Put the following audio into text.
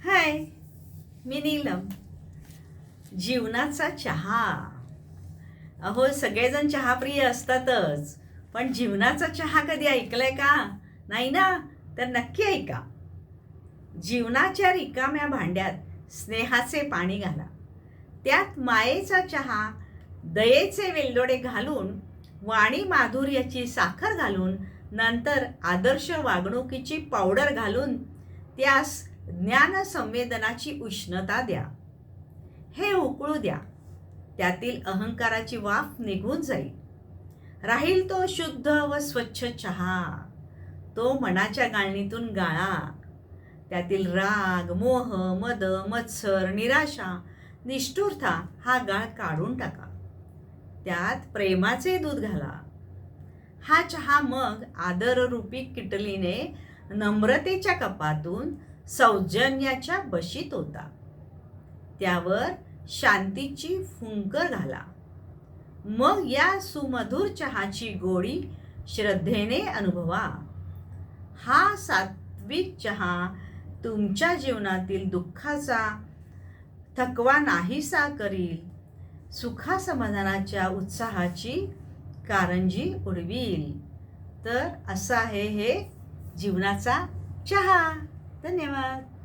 हाय, मी नीलम. जीवनाचा चहा. अहो, सगळेजण चहाप्रिय असतातच, पण जीवनाचा चहा कधी ऐकलाय का? नाही ना? तर नक्की ऐका. जीवनाच्या रिकाम्या भांड्यात स्नेहाचे पाणी घाला. त्यात मायेचा चहा, दयेचे वेलदोडे घालून, वाणी माधुर्याची साखर घालून, नंतर आदर्श वागणुकीची पावडर घालून त्यास ज्ञान संवेदनाची उष्णता द्या. हे उकळू द्या. त्यातील अहंकाराची वाफ निघून जाईल. राहील तो शुद्ध व स्वच्छ चहा. तो मनाच्या गाळणीतून गाळा. त्यातील राग, मोह, मद, मत्सर, निराशा, निष्ठुरता हा गाळ काढून टाका. त्यात प्रेमाचे दूध घाला. हा चहा मग आदररूपी किटलीने नम्रतेच्या कपातून सौजन्याच्या बशीत होता. त्यावर शांतीची फुंकर घाला. मग या सुमधुर चहाची गोडी श्रद्धेने अनुभवा. हा सात्विक चहा तुमच्या जीवनातील दुःखाचा थकवा नाहीसा करील. सुखासमाधानाच्या उत्साहाची कारंजी उडवील. तर असा आहे हे जीवनाचा चहा. धन्यवाद.